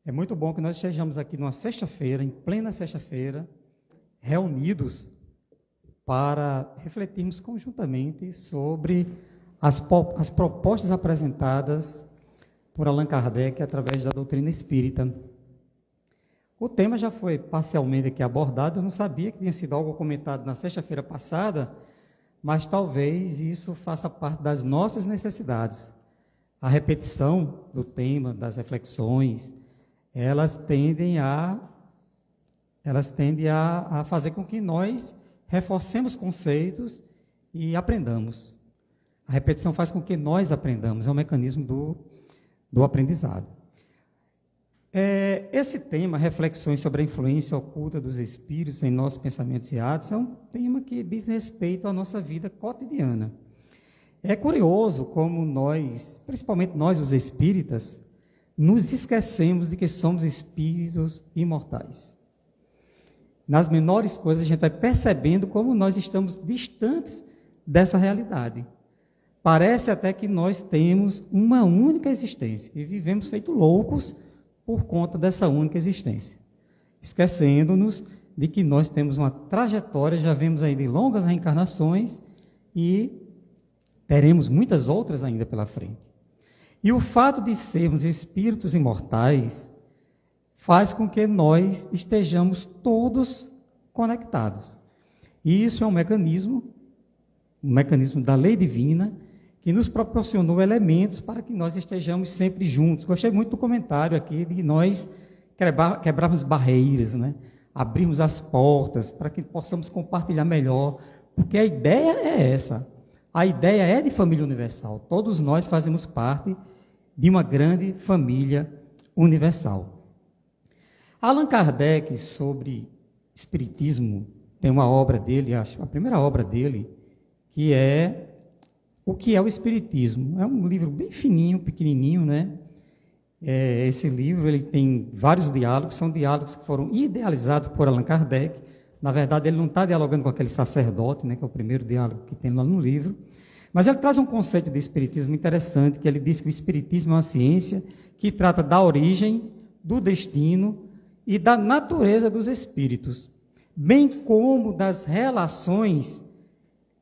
É muito bom que nós estejamos aqui numa sexta-feira, em plena sexta-feira, reunidos para refletirmos conjuntamente sobre as propostas apresentadas por Allan Kardec através da doutrina espírita. O tema já foi parcialmente aqui abordado, eu não sabia que tinha sido algo comentado na sexta-feira passada, mas talvez isso faça parte das nossas necessidades. A repetição do tema, das reflexões, elas tendem a fazer com que nós reforcemos conceitos e aprendamos. A repetição faz com que nós aprendamos, é um mecanismo do aprendizado. Esse tema, reflexões sobre a influência oculta dos espíritos em nossos pensamentos e atos, é um tema que diz respeito à nossa vida cotidiana. É curioso como nós, principalmente nós os espíritas, nos esquecemos de que somos espíritos imortais. Nas menores coisas a gente vai percebendo como nós estamos distantes dessa realidade. Parece até que nós temos uma única existência e vivemos feito loucos por conta dessa única existência, esquecendo-nos de que nós temos uma trajetória, já vemos aí de longas reencarnações e teremos muitas outras ainda pela frente. E o fato de sermos espíritos imortais faz com que nós estejamos todos conectados. E isso é um mecanismo da lei divina, que nos proporcionou elementos para que nós estejamos sempre juntos. Gostei muito do comentário aqui de nós quebrarmos barreiras, né? Abrirmos as portas para que possamos compartilhar melhor, porque a ideia é essa. A ideia é de família universal. Todos nós fazemos parte de uma grande família universal. Allan Kardec, sobre espiritismo, tem uma obra dele, acho, a primeira obra dele, que é O que é o Espiritismo. É um livro bem fininho, pequenininho, né? Esse livro ele tem vários diálogos, são diálogos que foram idealizados por Allan Kardec. Na verdade, ele não está dialogando com aquele sacerdote, né, que é o primeiro diálogo que tem lá no livro, mas ele traz um conceito de espiritismo interessante, que ele diz que o espiritismo é uma ciência que trata da origem, do destino e da natureza dos espíritos, bem como das relações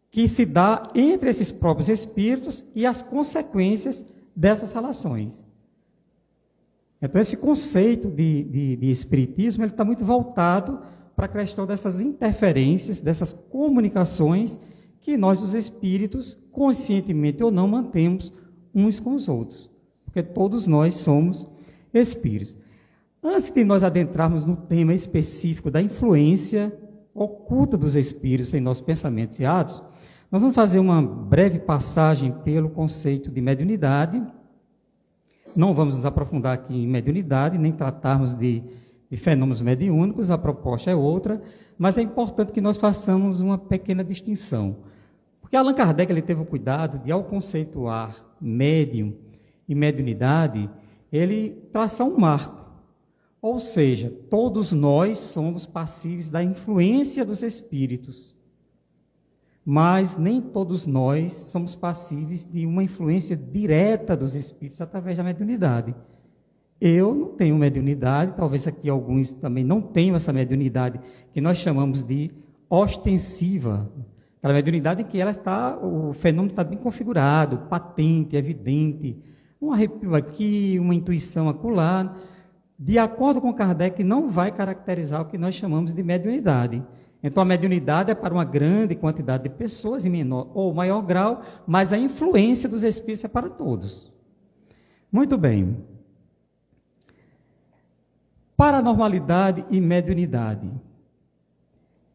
que se dá entre esses próprios espíritos e as consequências dessas relações. Então, esse conceito de espiritismo ele está muito voltado para a questão dessas interferências, dessas comunicações que nós, os espíritos, conscientemente ou não, mantemos uns com os outros, porque todos nós somos espíritos. Antes de nós adentrarmos no tema específico da influência oculta dos espíritos em nossos pensamentos e atos, nós vamos fazer uma breve passagem pelo conceito de mediunidade. Não vamos nos aprofundar aqui em mediunidade, nem tratarmos de fenômenos mediúnicos, a proposta é outra, mas é importante que nós façamos uma pequena distinção. Porque Allan Kardec ele teve o cuidado de, ao conceituar médium e mediunidade, ele traçar um marco. Ou seja, todos nós somos passíveis da influência dos espíritos, mas nem todos nós somos passíveis de uma influência direta dos espíritos através da mediunidade. Eu não tenho mediunidade, talvez aqui alguns também não tenham essa mediunidade, que nós chamamos de ostensiva. Aquela mediunidade em que o fenômeno está bem configurado, patente, evidente, um arrepio aqui, uma intuição acolá. De acordo com Kardec, não vai caracterizar o que nós chamamos de mediunidade. Então, a mediunidade é para uma grande quantidade de pessoas, em menor ou maior grau, mas a influência dos espíritos é para todos. Muito bem. Paranormalidade e mediunidade.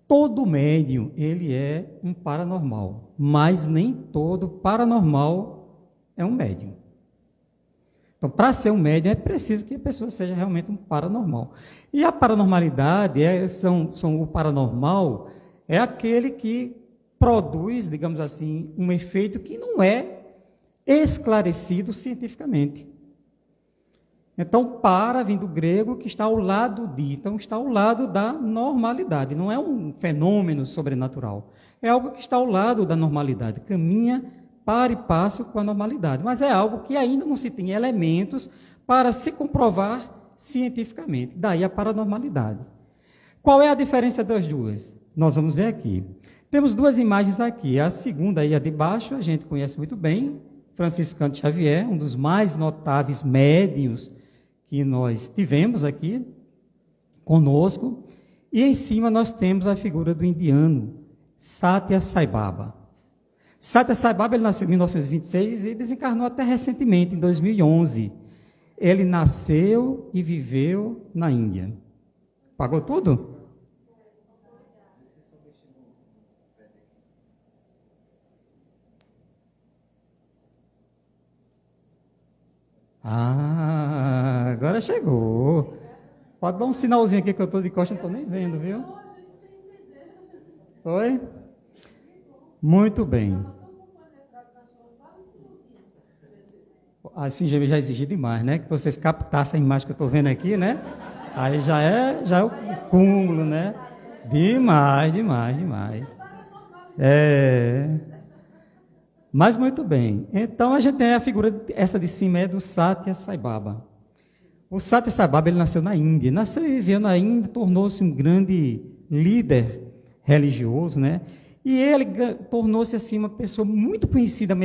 Todo médium, ele é um paranormal, mas nem todo paranormal é um médium. Então, para ser um médium, é preciso que a pessoa seja realmente um paranormal. E a paranormalidade, o paranormal é aquele que produz, digamos assim, um efeito que não é esclarecido cientificamente. Então, vem do grego que está ao lado de, então está ao lado da normalidade, não é um fenômeno sobrenatural, é algo que está ao lado da normalidade, caminha para e passo com a normalidade, mas é algo que ainda não se tem elementos para se comprovar cientificamente. Daí a paranormalidade. Qual é a diferença das duas? Nós vamos ver aqui. Temos duas imagens aqui. A segunda aí, a de baixo, a gente conhece muito bem. Francisco Cândido Xavier, um dos mais notáveis médiuns que nós tivemos aqui conosco. E em cima nós temos a figura do indiano, Satya Sai Baba. Satya Sai Baba, ele nasceu em 1926 e desencarnou até recentemente, em 2011. Ele nasceu e viveu na Índia. Pagou tudo? Ah, agora chegou. Pode dar um sinalzinho aqui que eu estou de costas, não estou nem vendo, viu? Oi? Muito bem. Assim já exigi demais, né? Que vocês captassem a imagem que eu estou vendo aqui, né? Aí já é o cúmulo, né? Demais, demais, demais. Mas muito bem. Então a gente tem a figura, essa de cima é do Satya Sai Baba. O Satya Sai Baba, ele nasceu na Índia. Nasceu e viveu na Índia, tornou-se um grande líder religioso, né? E ele tornou-se assim uma pessoa muito conhecida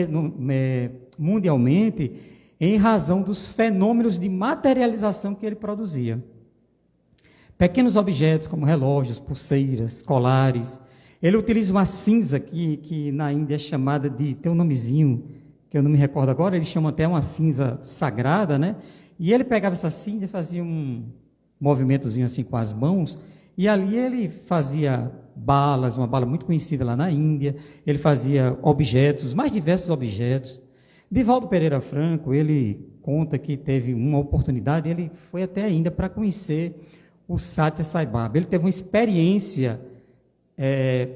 mundialmente em razão dos fenômenos de materialização que ele produzia. Pequenos objetos como relógios, pulseiras, colares. Ele utiliza uma cinza que na Índia é chamada de, tem um nomezinho que eu não me recordo agora, eles chamam até uma cinza sagrada, né? E ele pegava essa cinza e fazia um movimentozinho assim com as mãos, e ali ele fazia balas, uma bala muito conhecida lá na Índia, ele fazia objetos, os mais diversos objetos. Divaldo Pereira Franco, ele conta que teve uma oportunidade, ele foi até a Índia para conhecer o Satya Sai Baba. Ele teve uma experiência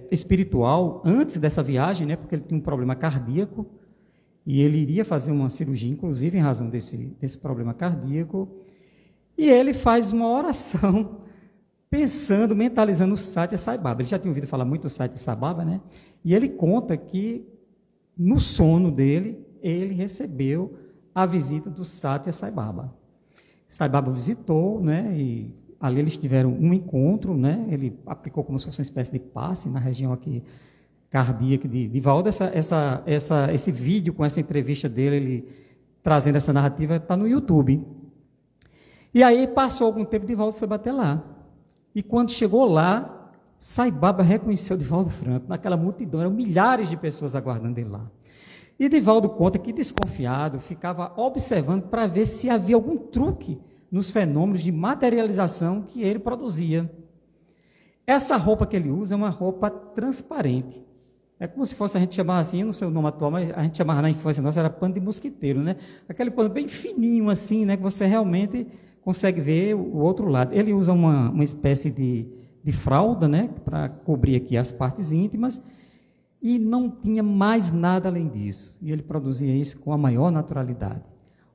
espiritual antes dessa viagem, né, porque ele tinha um problema cardíaco, e ele iria fazer uma cirurgia, inclusive, em razão desse problema cardíaco, e ele faz uma oração, pensando, mentalizando o Satya Sai Baba. Ele já tinha ouvido falar muito do Satya Sai Baba, né? E ele conta que, no sono dele, ele recebeu a visita do Satya Sai Baba. Sai Baba visitou, né, e ali eles tiveram um encontro, né? Ele aplicou como se fosse uma espécie de passe na região aqui cardíaca de Divaldo. Esse vídeo com essa entrevista dele, ele trazendo essa narrativa, está no YouTube. E aí passou algum tempo, Divaldo foi bater lá. E quando chegou lá, Sai Baba reconheceu Divaldo Franco. Naquela multidão, eram milhares de pessoas aguardando ele lá. E Divaldo conta que, desconfiado, ficava observando para ver se havia algum truque nos fenômenos de materialização que ele produzia. Essa roupa que ele usa é uma roupa transparente. É como se fosse, a gente chamava assim, eu não sei o nome atual, mas a gente chamava na infância nossa, era pano de mosquiteiro, né? Aquele pano bem fininho assim, né? Que você realmente consegue ver o outro lado. Ele usa uma espécie de fralda, né? Para cobrir aqui as partes íntimas, e não tinha mais nada além disso. E ele produzia isso com a maior naturalidade.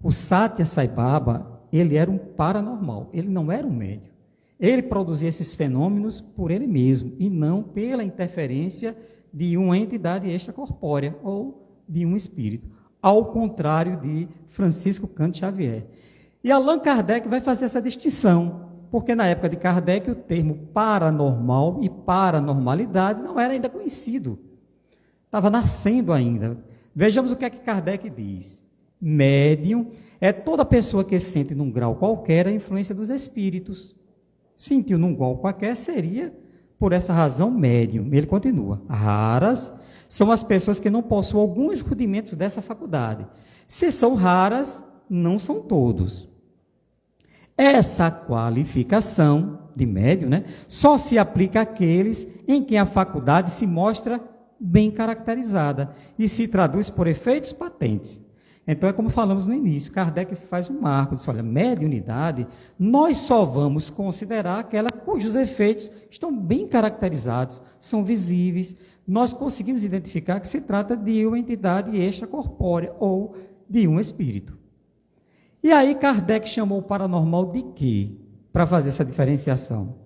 O Satya Sai Baba, ele era um paranormal, ele não era um médium. Ele produzia esses fenômenos por ele mesmo, e não pela interferência de uma entidade extracorpórea ou de um espírito. Ao contrário de Francisco Cândido Xavier. E Allan Kardec vai fazer essa distinção, porque na época de Kardec o termo paranormal e paranormalidade não era ainda conhecido. Estava nascendo ainda. Vejamos o que é que Kardec diz. Médium é toda pessoa que sente num grau qualquer a influência dos espíritos. Sentiu num grau qualquer seria, por essa razão, médium. Ele continua. Raras são as pessoas que não possuem alguns rudimentos dessa faculdade. Se são raras, não são todos. Essa qualificação de médium, né, só se aplica àqueles em que a faculdade se mostra bem caracterizada e se traduz por efeitos patentes. Então, é como falamos no início, Kardec faz um marco, diz, olha, mediunidade, nós só vamos considerar aquela cujos efeitos estão bem caracterizados, são visíveis, nós conseguimos identificar que se trata de uma entidade extracorpórea ou de um espírito. E aí Kardec chamou o paranormal de quê? Para fazer essa diferenciação.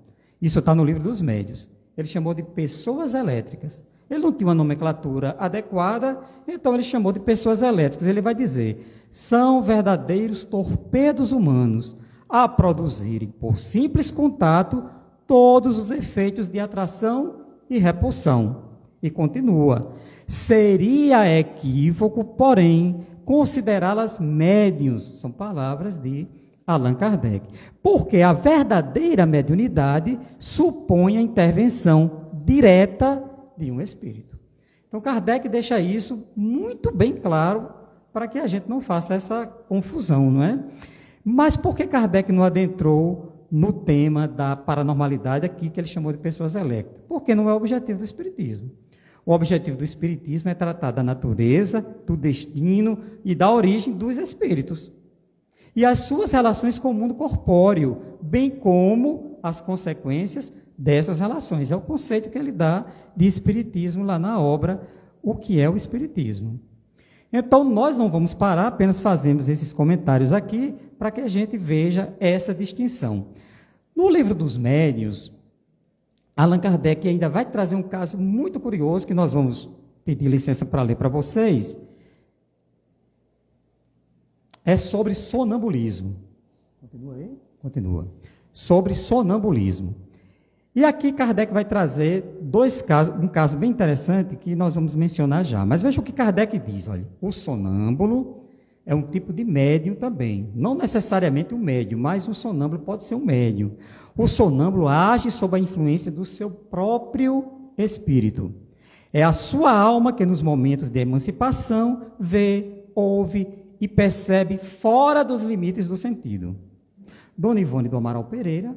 Isso está no livro dos médiuns. Ele chamou de pessoas elétricas. Ele não tinha uma nomenclatura adequada, então ele chamou de pessoas elétricas. Ele vai dizer, são verdadeiros torpedos humanos, a produzirem, por simples contato, todos os efeitos de atração e repulsão. E continua: seria equívoco, porém, considerá-las médiuns. São palavras de Allan Kardec. Porque a verdadeira mediunidade supõe a intervenção direta de um espírito. Então, Kardec deixa isso muito bem claro para que a gente não faça essa confusão, não é? Mas por que Kardec não adentrou no tema da paranormalidade aqui, que ele chamou de pessoas electas? Porque não é o objetivo do Espiritismo. O objetivo do Espiritismo é tratar da natureza, do destino e da origem dos espíritos. E as suas relações com o mundo corpóreo, bem como as consequências dessas relações. É o conceito que ele dá de Espiritismo lá na obra O que é o Espiritismo. Então, nós não vamos parar, apenas fazemos esses comentários aqui para que a gente veja essa distinção. No livro dos Médiuns, Allan Kardec ainda vai trazer um caso muito curioso que nós vamos pedir licença para ler para vocês. É sobre sonambulismo. Continua aí? Continua. Sobre sonambulismo. E aqui Kardec vai trazer dois casos, um caso bem interessante que nós vamos mencionar já. Mas veja o que Kardec diz, olha. O sonâmbulo é um tipo de médium também. Não necessariamente um médium, mas um sonâmbulo pode ser um médium. O sonâmbulo age sob a influência do seu próprio espírito. É a sua alma que nos momentos de emancipação vê, ouve e percebe fora dos limites do sentido. Dona Ivone do Amaral Pereira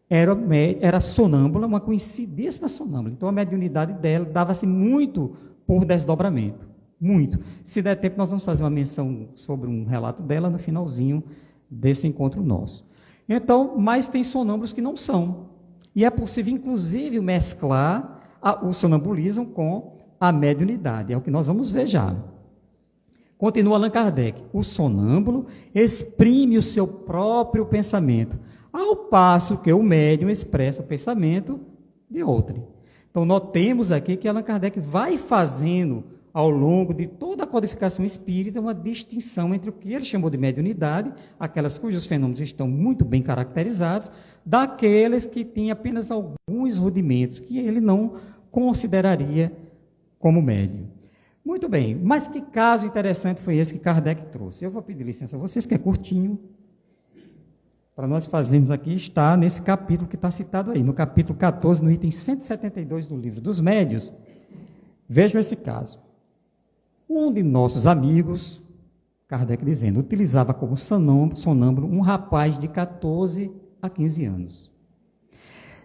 era sonâmbula, uma conhecidíssima sonâmbula. Então, a mediunidade dela dava-se muito por desdobramento. Muito. Se der tempo, nós vamos fazer uma menção sobre um relato dela no finalzinho desse encontro nosso. Então, mas tem sonâmbulos que não são. E é possível, inclusive, mesclar o sonambulismo com a mediunidade. É o que nós vamos ver já. Continua Allan Kardec. O sonâmbulo exprime o seu próprio pensamento, ao passo que o médium expressa o pensamento de outrem. Então, notemos aqui que Allan Kardec vai fazendo, ao longo de toda a codificação espírita, uma distinção entre o que ele chamou de mediunidade, aquelas cujos fenômenos estão muito bem caracterizados, daqueles que têm apenas alguns rudimentos, que ele não consideraria como médium. Muito bem, mas que caso interessante foi esse que Kardec trouxe? Eu vou pedir licença a vocês, que é curtinho, para nós fazermos aqui, está nesse capítulo que está citado aí, no capítulo 14, no item 172 do Livro dos Médiuns. Vejam esse caso. Um de nossos amigos, Kardec dizendo, utilizava como sonâmbulo um rapaz de 14 a 15 anos.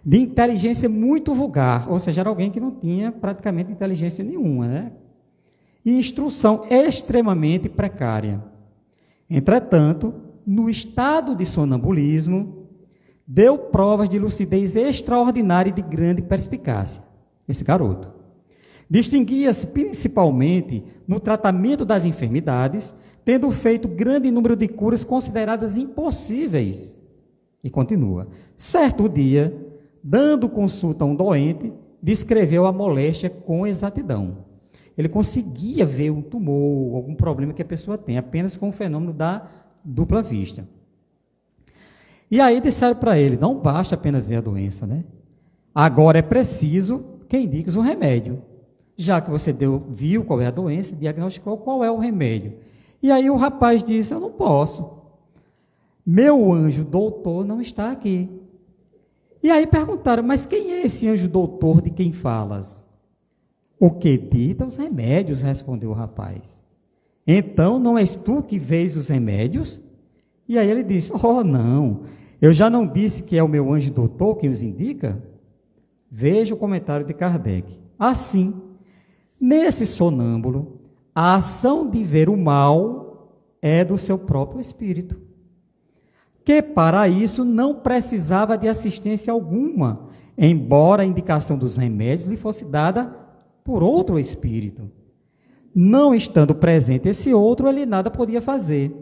De inteligência muito vulgar, ou seja, era alguém que não tinha praticamente inteligência nenhuma, né? E instrução extremamente precária. Entretanto, no estado de sonambulismo, deu provas de lucidez extraordinária e de grande perspicácia, esse garoto. Distinguia-se principalmente no tratamento das enfermidades, tendo feito grande número de curas consideradas impossíveis. E continua. Certo dia, dando consulta a um doente, descreveu a moléstia com exatidão. Ele conseguia ver um tumor, algum problema que a pessoa tem, apenas com o fenômeno da dupla vista. E aí disseram para ele, não basta apenas ver a doença, né? Agora é preciso que indiques um remédio. Já que você viu qual é a doença, diagnosticou qual é o remédio. E aí o rapaz disse, eu não posso. Meu anjo doutor não está aqui. E aí perguntaram, mas quem é esse anjo doutor de quem falas? O que dita os remédios, respondeu o rapaz. Então, não és tu que vês os remédios? E aí ele disse, oh não, eu já não disse que é o meu anjo doutor quem os indica? Veja o comentário de Kardec. Assim, nesse sonâmbulo, a ação de ver o mal é do seu próprio espírito, que para isso não precisava de assistência alguma, embora a indicação dos remédios lhe fosse dada por outro espírito. Não estando presente esse outro, ele nada podia fazer,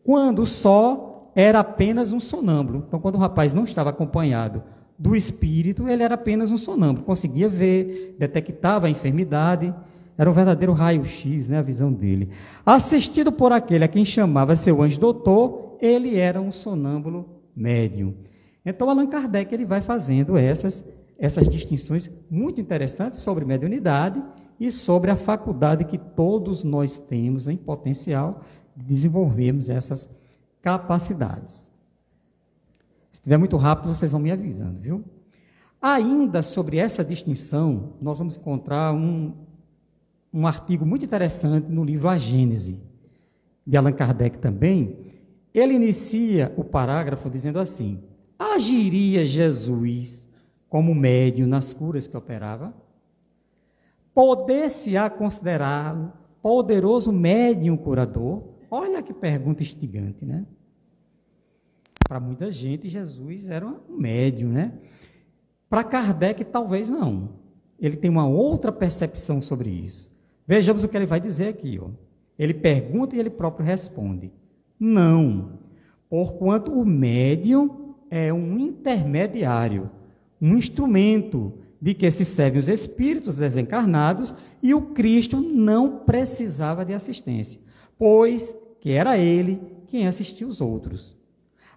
quando só era apenas um sonâmbulo. Então, quando o rapaz não estava acompanhado do espírito, ele era apenas um sonâmbulo, conseguia ver, detectava a enfermidade, era um verdadeiro raio-x, né, a visão dele. Assistido por aquele a quem chamava seu anjo doutor, ele era um sonâmbulo médium. Então, Allan Kardec ele vai fazendo essas distinções muito interessantes sobre mediunidade e sobre a faculdade que todos nós temos em potencial de desenvolvermos essas capacidades. Se estiver muito rápido, vocês vão me avisando, viu? Ainda sobre essa distinção, nós vamos encontrar um artigo muito interessante no livro A Gênese, de Allan Kardec também. Ele inicia o parágrafo dizendo assim: agiria Jesus como médium nas curas que operava? Poder-se-á considerá-lo poderoso médium curador? Olha que pergunta instigante, né? Para muita gente, Jesus era um médium, né? Para Kardec, talvez não. Ele tem uma outra percepção sobre isso. Vejamos o que ele vai dizer aqui, ó. Ele pergunta e ele próprio responde: não, porquanto o médium é um intermediário, um instrumento de que se servem os espíritos desencarnados, e o Cristo não precisava de assistência, pois que era ele quem assistia os outros.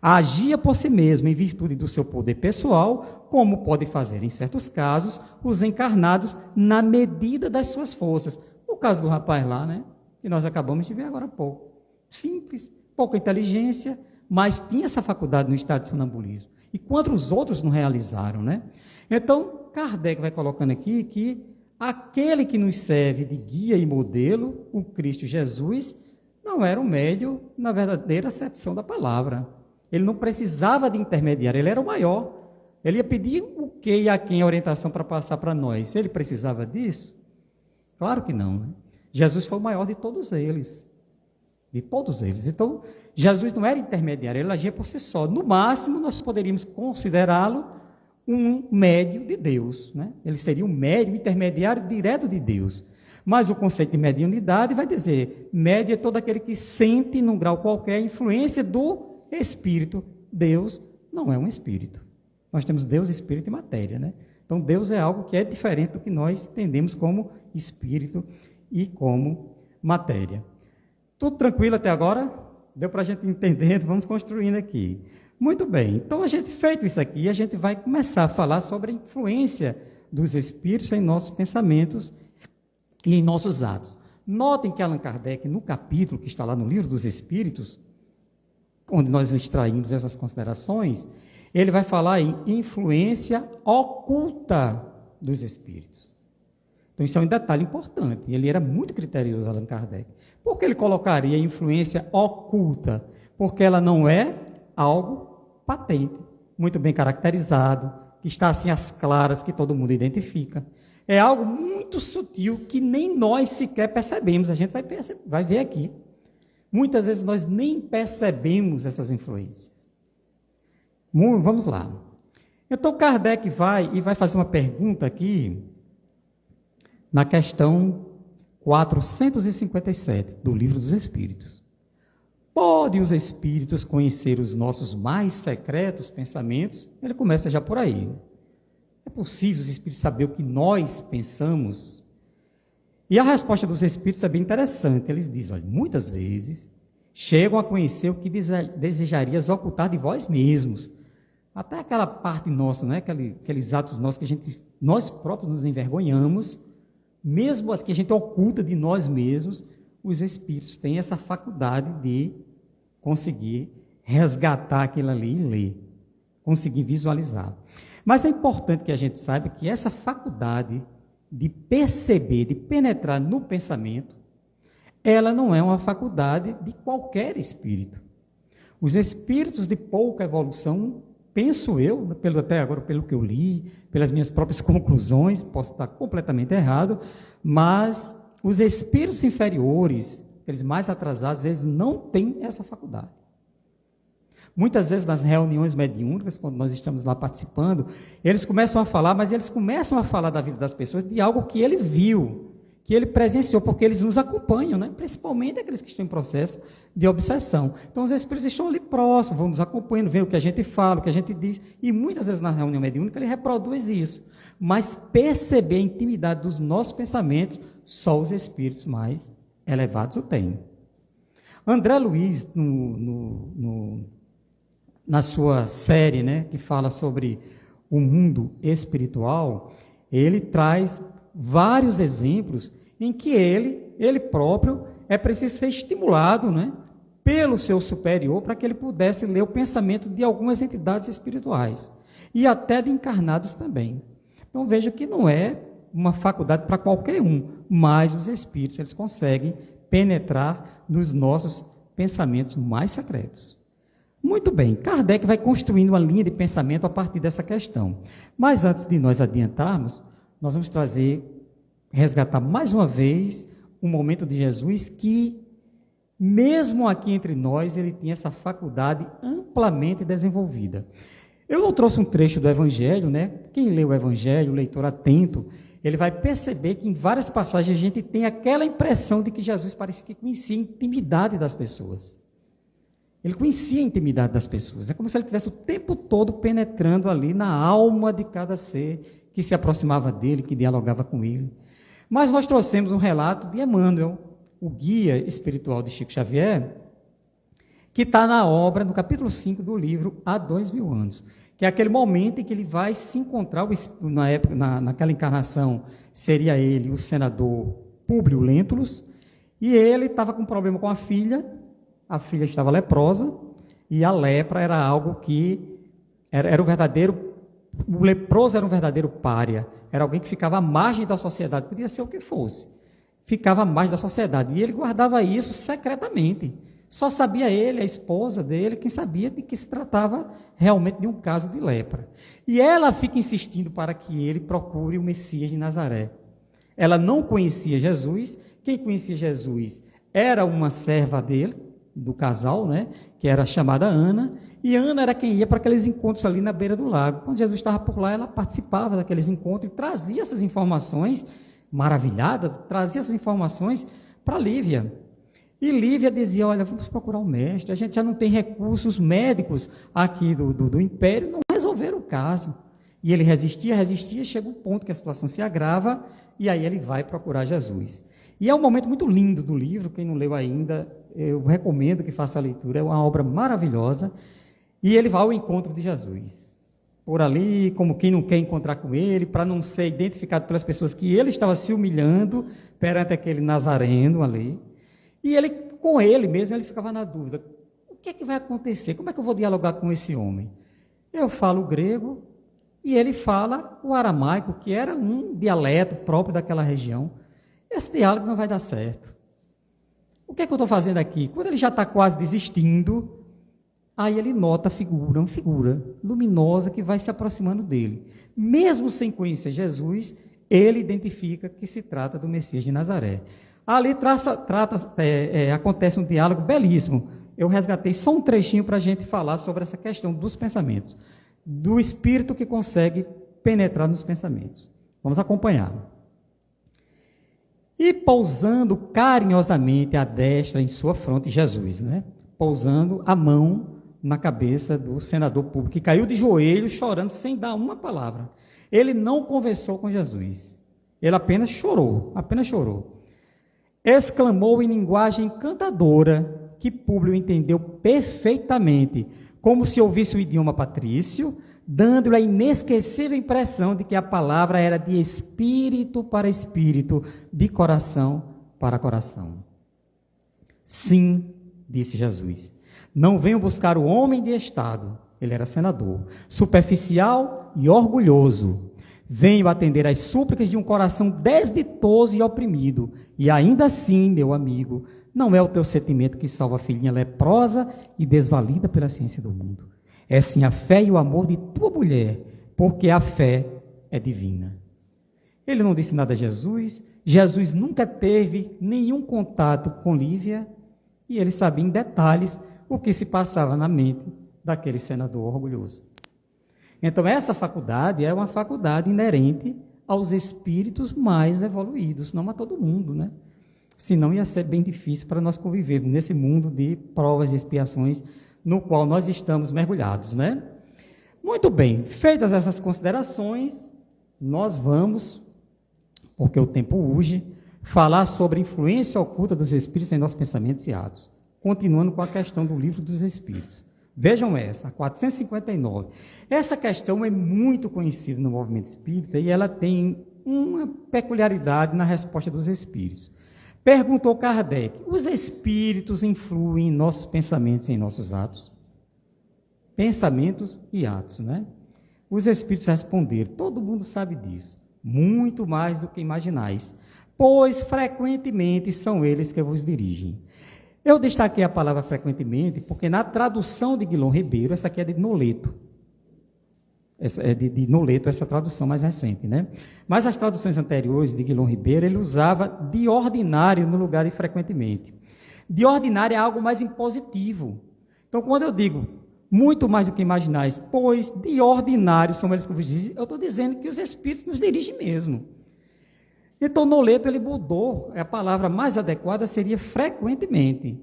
Agia por si mesmo em virtude do seu poder pessoal, como pode fazer em certos casos os encarnados na medida das suas forças. O caso do rapaz lá, né, que nós acabamos de ver agora há pouco. Simples, pouca inteligência, mas tinha essa faculdade no estado de sonambulismo. E quanto os outros não realizaram, né? Então, Kardec vai colocando aqui que aquele que nos serve de guia e modelo, o Cristo Jesus, não era um médium na verdadeira acepção da palavra. Ele não precisava de intermediário, ele era o maior. Ele ia pedir o que e a quem a orientação para passar para nós. Ele precisava disso? Claro que não, né? Jesus foi o maior de todos eles. De todos eles. Então, Jesus não era intermediário, ele agia por si só. No máximo, nós poderíamos considerá-lo um médio de Deus, né? Ele seria um médio intermediário direto de Deus. Mas o conceito de mediunidade vai dizer: médio é todo aquele que sente, num grau qualquer, a influência do Espírito. Deus não é um espírito. Nós temos Deus, Espírito e matéria, né? Então, Deus é algo que é diferente do que nós entendemos como espírito e como matéria. Tudo tranquilo até agora? Deu para a gente entender? Vamos construindo aqui. Muito bem. Então, a gente feito isso aqui, a gente vai começar a falar sobre a influência dos espíritos em nossos pensamentos e em nossos atos. Notem que Allan Kardec, no capítulo que está lá no Livro dos Espíritos, onde nós extraímos essas considerações, ele vai falar em influência oculta dos espíritos. Então, isso é um detalhe importante. Ele era muito criterioso, Allan Kardec. Por que ele colocaria influência oculta? Porque ela não é algo patente, muito bem caracterizado, que está assim às claras, que todo mundo identifica. É algo muito sutil, que nem nós sequer percebemos. A gente vai ver aqui. Muitas vezes nós nem percebemos essas influências. Vamos lá. Então, Kardec vai fazer uma pergunta aqui, na questão 457 do Livro dos Espíritos. Podem os espíritos conhecer os nossos mais secretos pensamentos? Ele começa já por aí. É possível os espíritos saber o que nós pensamos? E a resposta dos espíritos é bem interessante. Eles dizem: olha, muitas vezes chegam a conhecer o que desejarias ocultar de vós mesmos. Até aquela parte nossa, né? Aqueles atos nossos que nós próprios nos envergonhamos, mesmo as que a gente oculta de nós mesmos, os espíritos têm essa faculdade de conseguir resgatar aquilo ali e ler, conseguir visualizar. Mas é importante que a gente saiba que essa faculdade de perceber, de penetrar no pensamento, ela não é uma faculdade de qualquer espírito. Os espíritos de pouca evolução, penso eu, até agora pelo que eu li, pelas minhas próprias conclusões, posso estar completamente errado, mas os espíritos inferiores, aqueles mais atrasados, eles não têm essa faculdade. Muitas vezes nas reuniões mediúnicas, quando nós estamos lá participando, eles começam a falar, mas eles começam a falar da vida das pessoas, de algo que ele viu, que ele presenciou, porque eles nos acompanham, né? Principalmente aqueles que estão em processo de obsessão. Então, os espíritos estão ali próximos, vão nos acompanhando, veem o que a gente fala, o que a gente diz, e muitas vezes na reunião mediúnica ele reproduz isso. Mas perceber a intimidade dos nossos pensamentos, só os espíritos mais elevados o têm. André Luiz, no na sua série, né, que fala sobre o mundo espiritual, ele traz vários exemplos em que ele próprio é preciso ser estimulado, né, pelo seu superior para que ele pudesse ler o pensamento de algumas entidades espirituais e até de encarnados também. Então veja que não é uma faculdade para qualquer um, mas os espíritos eles conseguem penetrar nos nossos pensamentos mais secretos. Muito bem, Kardec vai construindo uma linha de pensamento a partir dessa questão. Mas antes de nós adiantarmos, nós vamos resgatar mais uma vez um momento de Jesus que, mesmo aqui entre nós, ele tinha essa faculdade amplamente desenvolvida. Eu não trouxe um trecho do Evangelho, né? Quem lê o Evangelho, o leitor atento, ele vai perceber que em várias passagens a gente tem aquela impressão de que Jesus parecia que conhecia a intimidade das pessoas. Ele conhecia a intimidade das pessoas. É como se ele estivesse o tempo todo penetrando ali na alma de cada ser que se aproximava dele, que dialogava com ele. Mas nós trouxemos um relato de Emmanuel, o guia espiritual de Chico Xavier, que está na obra, no capítulo 5 do livro Há 2000 anos, que é aquele momento em que ele vai se encontrar, naquela encarnação, seria ele o senador Públio Lentulus, e ele estava com um problema com a filha estava leprosa, e a lepra era algo que era o leproso era um verdadeiro pária, era alguém que ficava à margem da sociedade, podia ser o que fosse, ficava à margem da sociedade, e ele guardava isso secretamente, só sabia ele, a esposa dele, quem sabia de que se tratava realmente de um caso de lepra. E ela fica insistindo para que ele procure o Messias de Nazaré. Ela não conhecia Jesus, quem conhecia Jesus era uma serva dele, do casal, né, que era chamada Ana, e Ana era quem ia para aqueles encontros ali na beira do lago. Quando Jesus estava por lá, ela participava daqueles encontros e trazia essas informações, maravilhada, trazia essas informações para Lívia. E Lívia dizia, olha, vamos procurar o mestre, a gente já não tem recursos médicos aqui do Império, não resolveram o caso. E ele resistia, chega um ponto que a situação se agrava, e aí ele vai procurar Jesus. E é um momento muito lindo do livro, quem não leu ainda, eu recomendo que faça a leitura, é uma obra maravilhosa, e ele vai ao encontro de Jesus. Por ali, como quem não quer encontrar com ele, para não ser identificado pelas pessoas que ele estava se humilhando perante aquele nazareno ali. E ele, com ele mesmo, ele ficava na dúvida, o que é que vai acontecer? Como é que eu vou dialogar com esse homem? Eu falo grego, e ele fala o aramaico, que era um dialeto próprio daquela região. Esse diálogo não vai dar certo. O que é que eu estou fazendo aqui? Quando ele já está quase desistindo, aí ele nota uma figura luminosa que vai se aproximando dele. Mesmo sem conhecer Jesus, ele identifica que se trata do Messias de Nazaré. Ali acontece um diálogo belíssimo. Eu resgatei só um trechinho para a gente falar sobre essa questão dos pensamentos, do espírito que consegue penetrar nos pensamentos. Vamos acompanhar. E pousando carinhosamente a destra em sua fronte, Jesus, né? Pousando a mão na cabeça do senador público, que caiu de joelhos, chorando, sem dar uma palavra. Ele não conversou com Jesus. Ele apenas chorou. Exclamou em linguagem encantadora, que Públio entendeu perfeitamente, como se ouvisse o idioma patrício, dando-lhe a inesquecível impressão de que a palavra era de espírito para espírito, de coração para coração. Sim, disse Jesus, não venho buscar o homem de estado, ele era senador, superficial e orgulhoso. Venho atender às súplicas de um coração desditoso e oprimido, e ainda assim, meu amigo, não é o teu sentimento que salva a filhinha leprosa e desvalida pela ciência do mundo. É sim a fé e o amor de tua mulher, porque a fé é divina. Ele não disse nada a Jesus, Jesus nunca teve nenhum contato com Lívia, e ele sabia em detalhes o que se passava na mente daquele senador orgulhoso. Então essa faculdade é uma faculdade inerente aos espíritos mais evoluídos, não a todo mundo, né? Senão ia ser bem difícil para nós convivermos nesse mundo de provas e expiações no qual nós estamos mergulhados, né? Muito bem, feitas essas considerações, nós vamos, porque o tempo urge, falar sobre a influência oculta dos espíritos em nossos pensamentos e atos, continuando com a questão do livro dos espíritos. Vejam essa, a 459. Essa questão é muito conhecida no movimento espírita e ela tem uma peculiaridade na resposta dos espíritos. Perguntou Kardec: os espíritos influem em nossos pensamentos e em nossos atos? Pensamentos e atos, né? Os espíritos responderam: todo mundo sabe disso, muito mais do que imaginais, pois frequentemente são eles que vos dirigem. Eu destaquei a palavra frequentemente porque na tradução de Guilom Ribeiro, essa aqui é de Noleto. Essa é de Noleto, essa tradução mais recente, né? Mas as traduções anteriores de Guilom Ribeiro, ele usava de ordinário no lugar de frequentemente. De ordinário é algo mais impositivo. Então, quando eu digo muito mais do que imaginais, pois de ordinário são eles que vos dizem, eu estou dizendo que os espíritos nos dirigem mesmo. Então, Noleto, ele mudou, a palavra mais adequada seria frequentemente.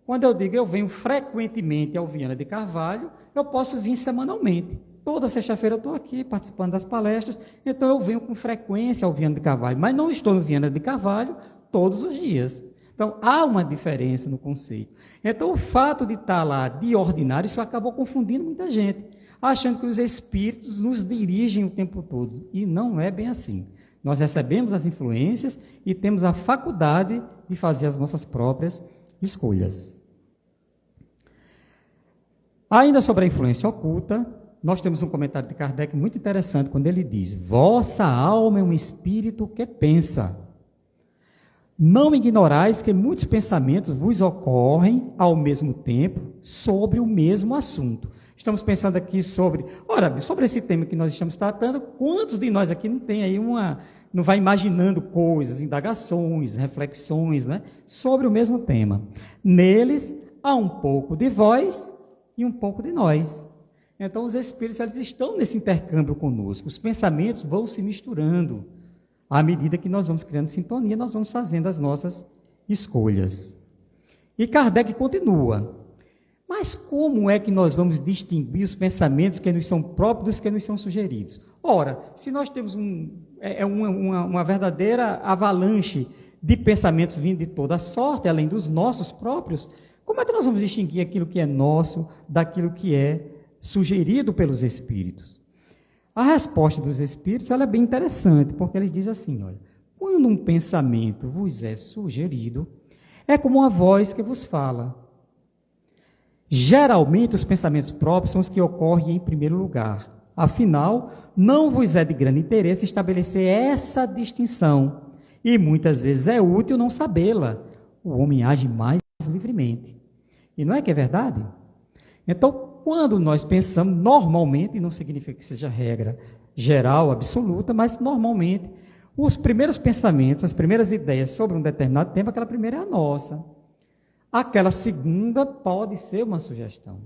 Quando eu digo eu venho frequentemente ao Viana de Carvalho, eu posso vir semanalmente. Toda sexta-feira eu estou aqui participando das palestras, então eu venho com frequência ao Viana de Carvalho, mas não estou no Viana de Carvalho todos os dias. Então, há uma diferença no conceito. Então, o fato de estar lá de ordinário, isso acabou confundindo muita gente, achando que os espíritos nos dirigem o tempo todo. E não é bem assim. Nós recebemos as influências e temos a faculdade de fazer as nossas próprias escolhas. Ainda sobre a influência oculta, nós temos um comentário de Kardec muito interessante, quando ele diz: vossa alma é um espírito que pensa. Não ignorais que muitos pensamentos vos ocorrem ao mesmo tempo sobre o mesmo assunto. Estamos pensando aqui sobre esse tema que nós estamos tratando, quantos de nós aqui não tem aí não vai imaginando coisas, indagações, reflexões, né, sobre o mesmo tema? Neles há um pouco de vós e um pouco de nós. Então, os espíritos, eles estão nesse intercâmbio conosco, os pensamentos vão se misturando. À medida que nós vamos criando sintonia, nós vamos fazendo as nossas escolhas. E Kardec continua: mas como é que nós vamos distinguir os pensamentos que nos são próprios dos que nos são sugeridos? Ora, se nós temos uma verdadeira avalanche de pensamentos vindo de toda sorte, além dos nossos próprios, como é que nós vamos distinguir aquilo que é nosso daquilo que é sugerido pelos espíritos? A resposta dos espíritos ela é bem interessante, porque eles dizem assim: olha, quando um pensamento vos é sugerido, é como uma voz que vos fala. Geralmente, os pensamentos próprios são os que ocorrem em primeiro lugar. Afinal, não vos é de grande interesse estabelecer essa distinção, e muitas vezes é útil não sabê-la. O homem age mais livremente. E não é que é verdade? Então, quando nós pensamos, normalmente, não significa que seja regra geral, absoluta, mas normalmente, os primeiros pensamentos, as primeiras ideias sobre um determinado tema, aquela primeira é a nossa. Aquela segunda pode ser uma sugestão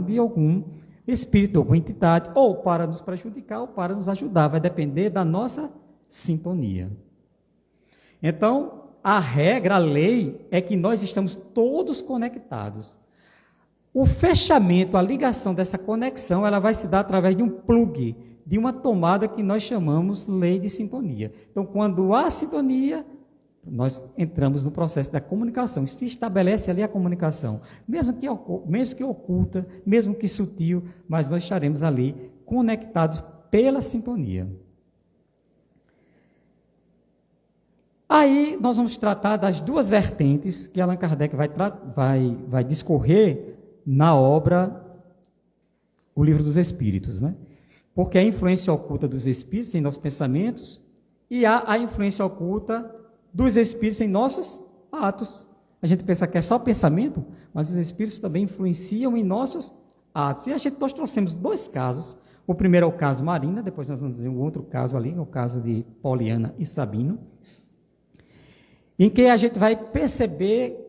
de algum espírito, alguma entidade, ou para nos prejudicar, ou para nos ajudar, vai depender da nossa sintonia. Então, a regra, a lei, é que nós estamos todos conectados. O fechamento, a ligação dessa conexão, ela vai se dar através de um plug, de uma tomada que nós chamamos lei de sintonia. Então, quando há sintonia, nós entramos no processo da comunicação, se estabelece ali a comunicação, mesmo que oculta, mesmo que sutil, mas nós estaremos ali conectados pela sintonia. Aí nós vamos tratar das duas vertentes que Allan Kardec vai discorrer na obra O Livro dos Espíritos, né? Porque a influência oculta dos espíritos em nossos pensamentos e há a influência oculta dos espíritos em nossos atos. A gente pensa que é só pensamento, mas os espíritos também influenciam em nossos atos. E nós trouxemos dois casos. O primeiro é o caso Marina, depois nós vamos ver um outro caso ali, o caso de Poliana e Sabino, em que a gente vai perceber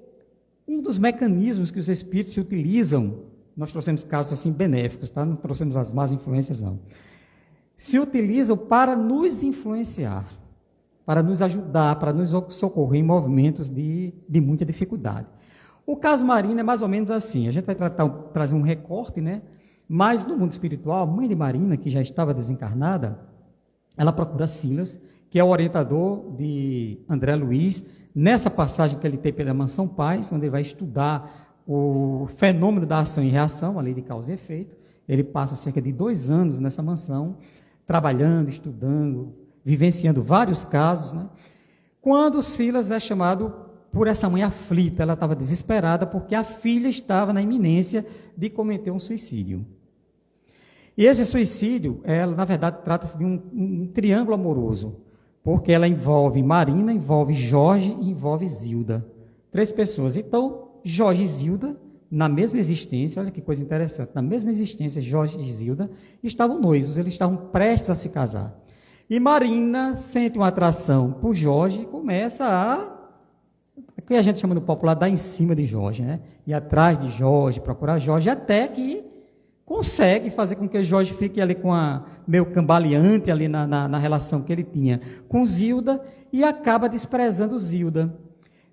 um dos mecanismos que os espíritos se utilizam. Nós trouxemos casos assim benéficos, tá? Não trouxemos as más influências, não. Se utilizam para nos influenciar, para nos ajudar, para nos socorrer em movimentos de muita dificuldade. O caso Marina é mais ou menos assim. A gente vai trazer um recorte, né? Mas no mundo espiritual, a mãe de Marina, que já estava desencarnada, ela procura Silas, que é o orientador de André Luiz, nessa passagem que ele tem pela Mansão Paz, onde ele vai estudar o fenômeno da ação e reação, a lei de causa e efeito. Ele passa cerca de 2 anos nessa mansão, trabalhando, estudando, vivenciando vários casos, né? Quando Silas é chamado por essa mãe aflita, ela estava desesperada porque a filha estava na iminência de cometer um suicídio. E esse suicídio, na verdade, trata-se de um triângulo amoroso, porque ela envolve Marina, envolve Jorge e envolve Zilda. 3 pessoas. Então, Jorge e Zilda, na mesma existência, olha que coisa interessante, na mesma existência, Jorge e Zilda estavam noivos, eles estavam prestes a se casar. E Marina sente uma atração por Jorge e começa o que a gente chama no popular, dar em cima de Jorge, né? Ir atrás de Jorge, procurar Jorge, até que consegue fazer com que Jorge fique ali meio cambaleante ali na relação que ele tinha com Zilda e acaba desprezando Zilda.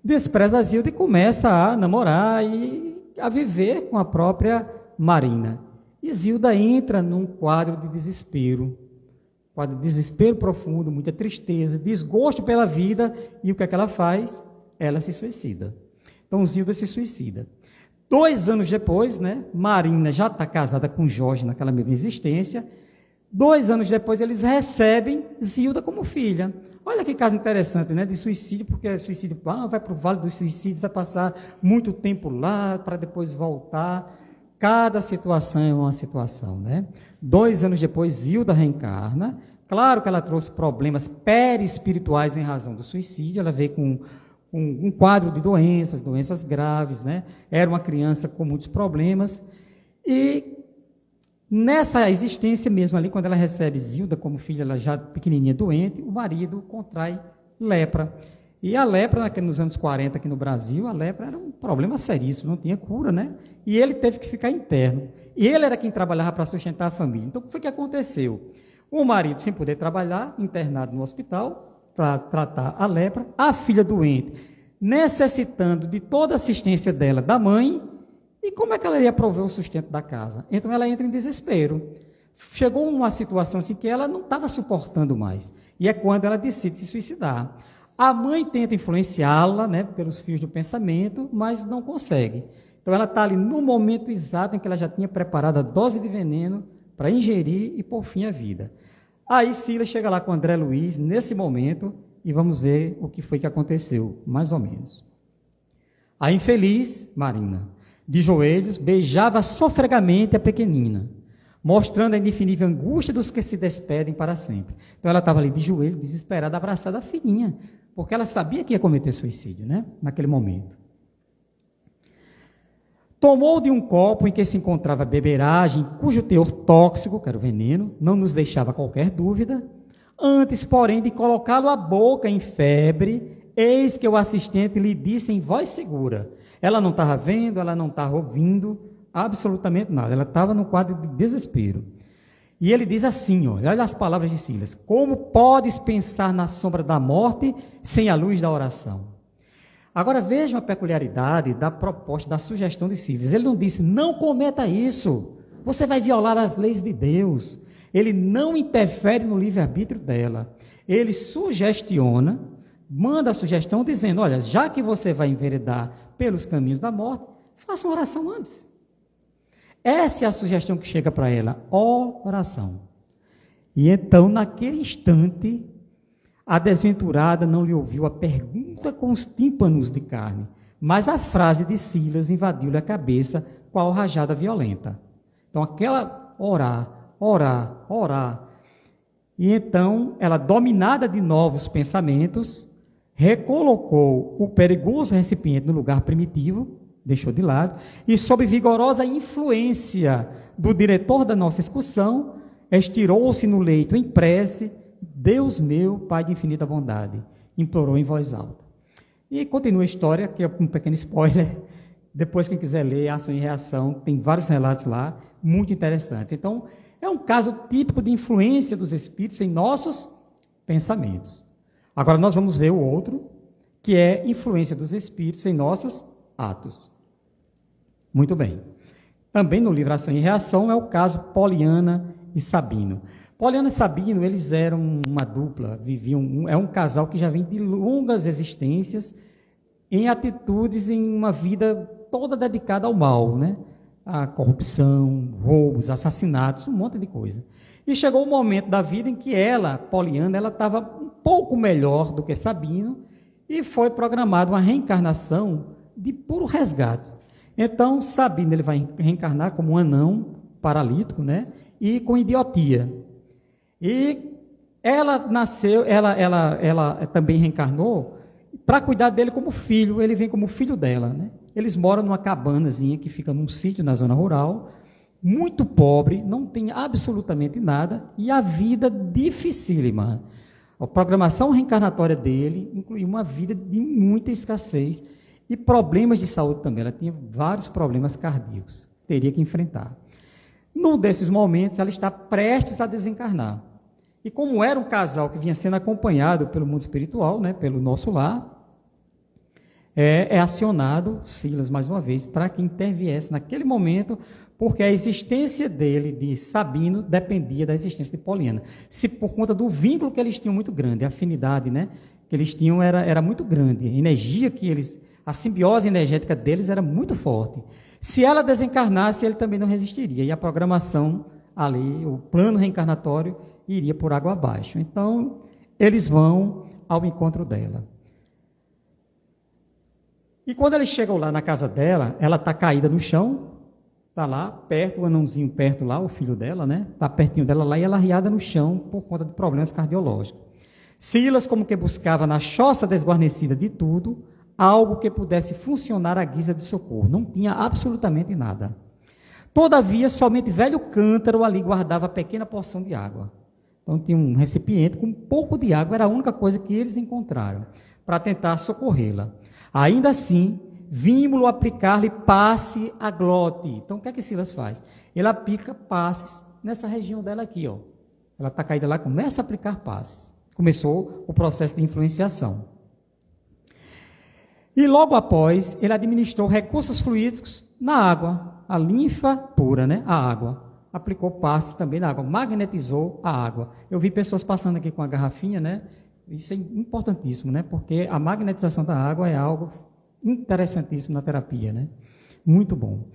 Despreza Zilda e começa a namorar e a viver com a própria Marina. E Zilda entra num quadro de desespero profundo, muita tristeza, desgosto pela vida, e o que é que ela faz? Ela se suicida. Então, Zilda se suicida. 2 anos depois, né, Marina já está casada com Jorge naquela mesma existência. 2 anos depois, eles recebem Zilda como filha. Olha que caso interessante, né, de suicídio, porque suicídio vai para o Vale dos Suicídios, vai passar muito tempo lá para depois voltar. Cada situação é uma situação, né? 2 anos depois, Zilda reencarna. Claro que ela trouxe problemas perispirituais em razão do suicídio. Ela veio com um quadro de doenças graves, né? Era uma criança com muitos problemas. E nessa existência mesmo ali, quando ela recebe Zilda como filha, ela já pequenininha doente, o marido contrai lepra. E a lepra, nos anos 40 aqui no Brasil, a lepra era um problema seríssimo, não tinha cura, né? E ele teve que ficar interno. E ele era quem trabalhava para sustentar a família. Então, o que foi que aconteceu? O marido, sem poder trabalhar, internado no hospital para tratar a lepra, a filha doente, necessitando de toda a assistência dela, da mãe, e como é que ela ia prover o sustento da casa? Então, ela entra em desespero. Chegou uma situação assim que ela não estava suportando mais. E é quando ela decide se suicidar. A mãe tenta influenciá-la, né, pelos fios do pensamento, mas não consegue. Então, ela está ali no momento exato em que ela já tinha preparado a dose de veneno para ingerir e pôr fim à vida. Aí, Silas chega lá com André Luiz, nesse momento, e vamos ver o que foi que aconteceu, mais ou menos. A infeliz Marina, de joelhos, beijava sofregamente a pequenina, mostrando a indefinível angústia dos que se despedem para sempre. Então, ela estava ali de joelho, desesperada, abraçada à filhinha, porque ela sabia que ia cometer suicídio, né? Naquele momento. Tomou de um copo em que se encontrava beberagem, cujo teor tóxico, que era o veneno, não nos deixava qualquer dúvida. Antes, porém, de colocá-lo à boca em febre, eis que o assistente lhe disse em voz segura. Ela não estava vendo, ela não estava ouvindo, absolutamente nada. Ela estava num quadro de desespero. E ele diz assim, olha as palavras de Silas: como podes pensar na sombra da morte sem a luz da oração? Agora vejam a peculiaridade da proposta, da sugestão de Silas. Ele não disse, não cometa isso, você vai violar as leis de Deus. Ele não interfere no livre-arbítrio dela. Ele sugestiona, manda a sugestão dizendo, olha, já que você vai enveredar pelos caminhos da morte, faça uma oração antes. Essa é a sugestão que chega para ela, oração. E então, naquele instante, a desventurada não lhe ouviu a pergunta com os tímpanos de carne, mas a frase de Silas invadiu-lhe a cabeça qual rajada violenta. Então, aquela orar. E então, ela, dominada de novos pensamentos, recolocou o perigoso recipiente no lugar primitivo, deixou de lado, e sob vigorosa influência do diretor da nossa excursão, estirou-se no leito em prece, Deus meu, Pai de infinita bondade, implorou em voz alta. E continua a história, que é um pequeno spoiler, depois quem quiser ler, Ação e Reação, tem vários relatos lá, muito interessantes. Então, é um caso típico de influência dos espíritos em nossos pensamentos. Agora nós vamos ver o outro, que é influência dos espíritos em nossos atos. Muito bem. Também no livro Ação e Reação é o caso Poliana e Sabino. Poliana e Sabino, eles eram uma dupla, é um casal que já vem de longas existências, em atitudes, em uma vida toda dedicada ao mal, né? A corrupção, roubos, assassinatos, um monte de coisa. E chegou o momento da vida em que ela, Poliana, ela estava um pouco melhor do que Sabino e foi programada uma reencarnação de puro resgate. Então, Sabino ele vai reencarnar como um anão paralítico, né? E com idiotia. E ela nasceu, ela também reencarnou para cuidar dele como filho, ele vem como filho dela, né? Eles moram numa cabanazinha que fica num sítio na zona rural, muito pobre, não tem absolutamente nada, e a vida dificílima. A programação reencarnatória dele incluía uma vida de muita escassez e problemas de saúde também. Ela tinha vários problemas cardíacos, teria que enfrentar. Num desses momentos, ela está prestes a desencarnar. E como era um casal que vinha sendo acompanhado pelo mundo espiritual, né, pelo nosso lar, é acionado Silas mais uma vez para que interviesse naquele momento, porque a existência dele, de Sabino, dependia da existência de Poliana. Se por conta do vínculo que eles tinham muito grande, a afinidade, né, que eles tinham era muito grande, a energia que eles, a simbiose energética deles era muito forte. Se ela desencarnasse, ele também não resistiria, e a programação ali, o plano reencarnatório, iria por água abaixo. Então, eles vão ao encontro dela. E quando eles chegam lá na casa dela, ela está caída no chão, está lá, perto, o anãozinho perto lá, o filho dela, né? Está pertinho dela lá, e ela arriada no chão por conta de problemas cardiológicos. Silas, como que buscava na choça desguarnecida de tudo, algo que pudesse funcionar à guisa de socorro. Não tinha absolutamente nada. Todavia, somente velho cântaro ali guardava pequena porção de água. Então, tinha um recipiente com um pouco de água, era a única coisa que eles encontraram, para tentar socorrê-la. Ainda assim, vimos-lo aplicar-lhe passe a glote. Então, o que é que Silas faz? Ele aplica passes nessa região dela aqui, ó. Ela está caída lá, começa a aplicar passes. Começou o processo de influenciação. E logo após, ele administrou recursos fluídicos na água, a linfa pura, né? A água. Aplicou passes também na água, magnetizou a água. Eu vi pessoas passando aqui com a garrafinha, né? Isso é importantíssimo, né? Porque a magnetização da água é algo interessantíssimo na terapia, né? Muito bom.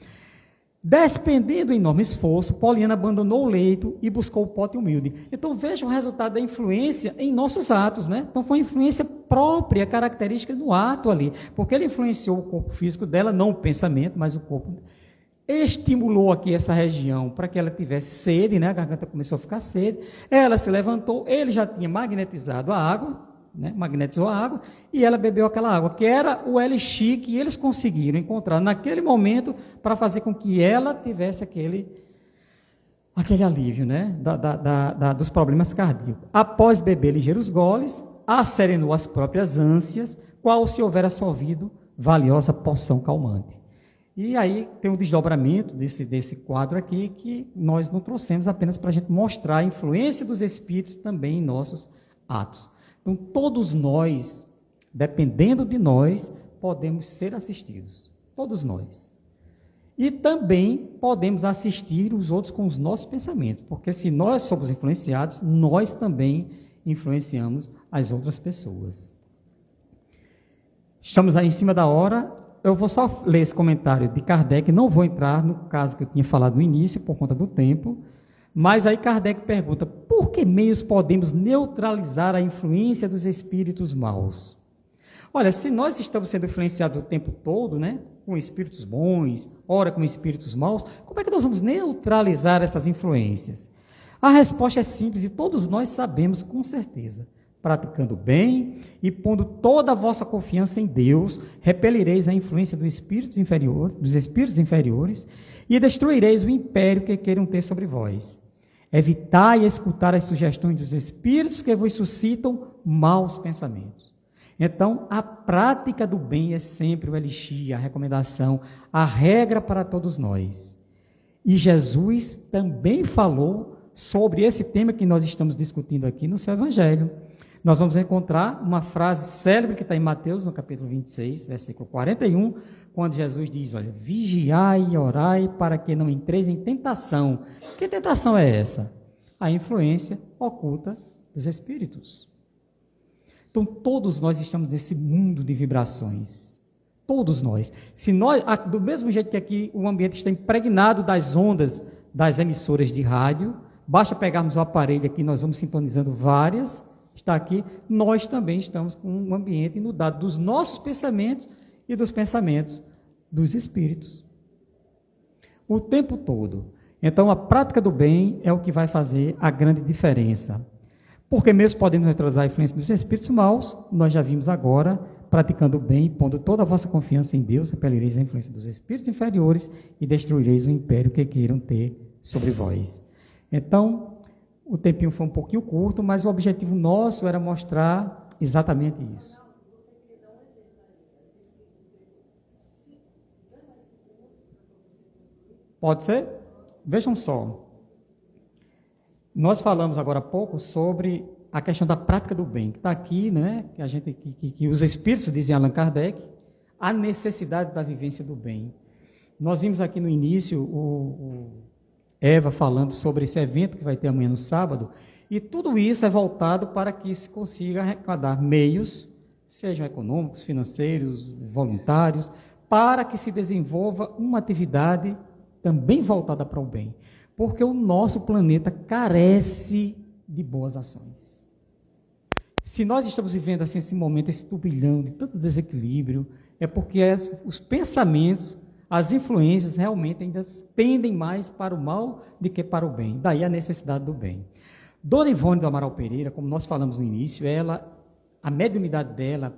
Despendendo enorme esforço, Poliana abandonou o leito e buscou o pote humilde. Então, veja o resultado da influência em nossos atos, né? Então, foi uma influência própria, característica do ato ali, porque ele influenciou o corpo físico dela, não o pensamento, mas o corpo. Estimulou aqui essa região para que ela tivesse sede, né? A garganta começou a ficar sede, ela se levantou, ele já tinha magnetizado a água, né? Magnetizou a água, e ela bebeu aquela água, que era o elixir que eles conseguiram encontrar naquele momento para fazer com que ela tivesse aquele alívio, né? Dos problemas cardíacos. Após beber ligeiros goles, acerenou as próprias ânsias, qual se houvera sorvido valiosa poção calmante. E aí tem um desdobramento desse quadro aqui, que nós não trouxemos apenas para a gente mostrar a influência dos espíritos também em nossos atos. Então, todos nós, dependendo de nós, podemos ser assistidos. Todos nós. E também podemos assistir os outros com os nossos pensamentos, porque se nós somos influenciados, nós também influenciamos as outras pessoas. Estamos aí em cima da hora. Eu vou só ler esse comentário de Kardec, não vou entrar no caso que eu tinha falado no início, por conta do tempo, mas aí Kardec pergunta, por que meios podemos neutralizar a influência dos espíritos maus? Olha, se nós estamos sendo influenciados o tempo todo, né, com espíritos bons, ora com espíritos maus, como é que nós vamos neutralizar essas influências? A resposta é simples e todos nós sabemos com certeza. Praticando bem e pondo toda a vossa confiança em Deus, repelireis a influência dos espíritos inferiores e destruireis o império que queiram ter sobre vós. Evitai escutar as sugestões dos espíritos que vos suscitam maus pensamentos. Então, a prática do bem é sempre o elixir, a recomendação, a regra para todos nós. E Jesus também falou sobre esse tema que nós estamos discutindo aqui no seu Evangelho. Nós vamos encontrar uma frase célebre que está em Mateus, no capítulo 26, versículo 41, quando Jesus diz, olha, vigiai e orai para que não entreis em tentação. Que tentação é essa? A influência oculta dos espíritos. Então, todos nós estamos nesse mundo de vibrações. Todos nós. Se nós, do mesmo jeito que aqui o ambiente está impregnado das ondas das emissoras de rádio, basta pegarmos o aparelho aqui, nós vamos sintonizando várias, está aqui, nós também estamos com um ambiente inundado dos nossos pensamentos e dos pensamentos dos espíritos. O tempo todo. Então, a prática do bem é o que vai fazer a grande diferença. Porque mesmo podemos neutralizar a influência dos espíritos maus, nós já vimos agora, praticando o bem, pondo toda a vossa confiança em Deus, repelireis a influência dos espíritos inferiores e destruireis o império que queiram ter sobre vós. Então, o tempinho foi um pouquinho curto, mas o objetivo nosso era mostrar exatamente isso. Pode ser? Vejam só. Nós falamos agora há pouco sobre a questão da prática do bem, que está aqui, né? Que os espíritos, dizem Allan Kardec, a necessidade da vivência do bem. Nós vimos aqui no início o Eva falando sobre esse evento que vai ter amanhã no sábado, e tudo isso é voltado para que se consiga arrecadar meios, sejam econômicos, financeiros, voluntários, para que se desenvolva uma atividade também voltada para o bem. Porque o nosso planeta carece de boas ações. Se nós estamos vivendo assim esse momento, esse turbilhão de tanto desequilíbrio, é porque os pensamentos, as influências realmente ainda tendem mais para o mal do que para o bem. Daí a necessidade do bem. Dona Ivone do Amaral Pereira, como nós falamos no início, a mediunidade dela,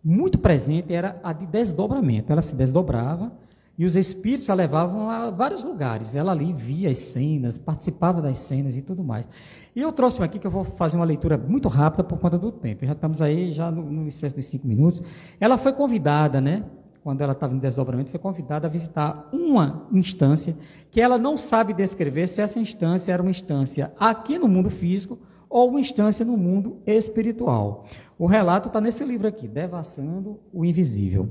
muito presente, era a de desdobramento. Ela se desdobrava, e os espíritos a levavam a vários lugares. Ela ali via as cenas, participava das cenas e tudo mais. E eu trouxe aqui, que eu vou fazer uma leitura muito rápida por conta do tempo. Já estamos aí, já no excesso dos 5 minutos. Ela foi convidada, né? Quando ela estava em desdobramento, foi convidada a visitar uma instância que ela não sabe descrever se essa instância era uma instância aqui no mundo físico ou uma instância no mundo espiritual. O relato está nesse livro aqui, Devassando o Invisível.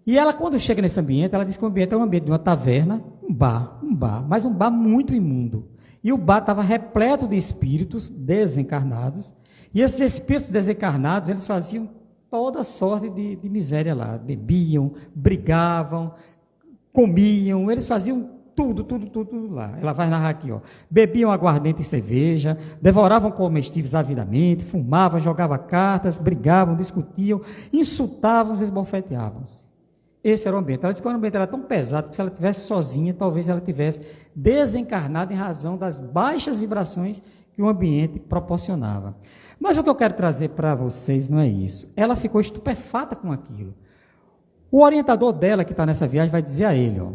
E ela, quando chega nesse ambiente, ela diz que o ambiente é um ambiente de uma taverna, um bar, mas um bar muito imundo. E o bar estava repleto de espíritos desencarnados, e esses espíritos desencarnados, eles faziam toda sorte de miséria lá. Bebiam, brigavam, comiam, eles faziam tudo lá. Ela vai narrar aqui, ó. Bebiam aguardente e cerveja, devoravam comestíveis avidamente, fumavam, jogavam cartas, brigavam, discutiam, insultavam, esbofeteavam-se. Esse era o ambiente. Ela disse que o ambiente era tão pesado que se ela estivesse sozinha, talvez ela tivesse desencarnado em razão das baixas vibrações que o ambiente proporcionava. Mas o que eu quero trazer para vocês não é isso. Ela ficou estupefata com aquilo. O orientador dela, que está nessa viagem, vai dizer a ele, ó,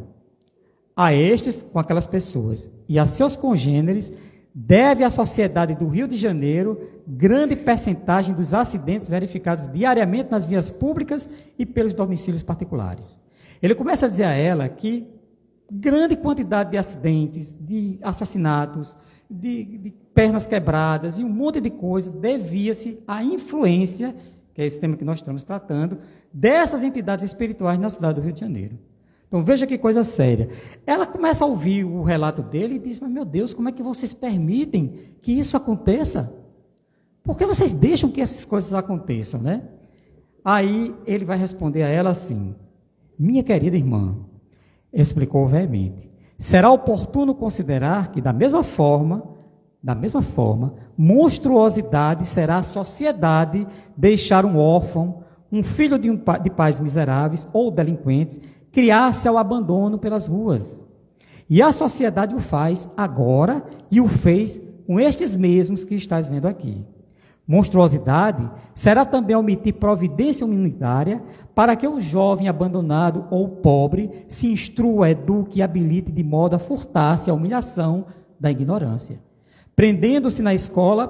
a estes, com aquelas pessoas, e a seus congêneres, deve a sociedade do Rio de Janeiro grande percentagem dos acidentes verificados diariamente nas vias públicas e pelos domicílios particulares. Ele começa a dizer a ela que grande quantidade de acidentes, de assassinatos, de pernas quebradas e um monte de coisa devia-se à influência, que é esse tema que nós estamos tratando, dessas entidades espirituais na cidade do Rio de Janeiro. Então, veja que coisa séria. Ela começa a ouvir o relato dele e diz, mas meu Deus, como é que vocês permitem que isso aconteça? Por que vocês deixam que essas coisas aconteçam, né? Aí, ele vai responder a ela assim, minha querida irmã, explicou veemente, será oportuno considerar que, da mesma forma, monstruosidade será a sociedade deixar um órfão, um filho de pais miseráveis ou delinquentes, criar-se ao abandono pelas ruas. E a sociedade o faz agora e o fez com estes mesmos que estás vendo aqui. Monstruosidade será também omitir providência humanitária para que o jovem abandonado ou pobre se instrua, eduque e habilite de modo a furtar-se a humilhação da ignorância, prendendo-se na escola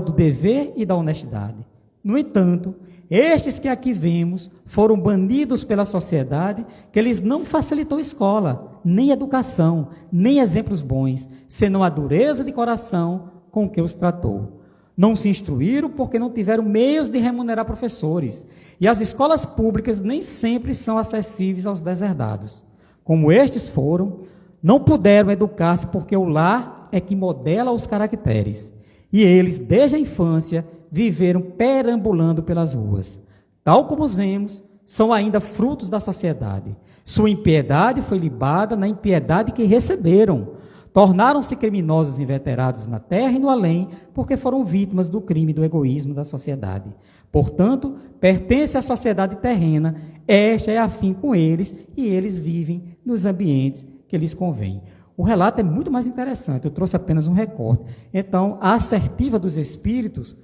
do dever e da honestidade. No entanto, estes que aqui vemos foram banidos pela sociedade, que lhes não facilitou escola, nem educação, nem exemplos bons, senão a dureza de coração com que os tratou. Não se instruíram porque não tiveram meios de remunerar professores, e as escolas públicas nem sempre são acessíveis aos deserdados. Como estes foram, não puderam educar-se porque o lar é que modela os caracteres, e eles, desde a infância, viveram perambulando pelas ruas. tal como os vemos, são ainda frutos da sociedade. Sua impiedade foi libada na impiedade que receberam. Tornaram-se criminosos inveterados na terra e no além, porque foram vítimas do crime e do egoísmo da sociedade. Portanto, pertence à sociedade terrena, esta é afim com eles, e eles vivem nos ambientes que lhes convém. O relato é muito mais interessante, eu trouxe apenas um recorte. Então, a assertiva dos espíritos,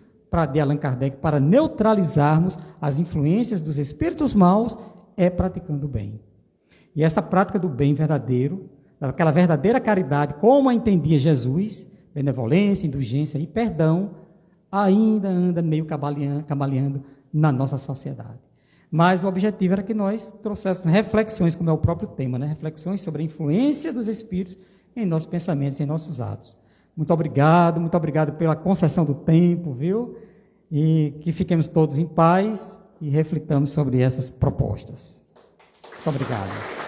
de Allan Kardec, para neutralizarmos as influências dos espíritos maus, é praticando o bem. E essa prática do bem verdadeiro, aquela verdadeira caridade, como a entendia Jesus, benevolência, indulgência e perdão, ainda anda meio cambaleando na nossa sociedade. Mas o objetivo era que nós trouxéssemos reflexões, como é o próprio tema, né? Reflexões sobre a influência dos espíritos em nossos pensamentos, em nossos atos. Muito obrigado pela concessão do tempo, viu? E que fiquemos todos em paz e reflitamos sobre essas propostas. Muito obrigado.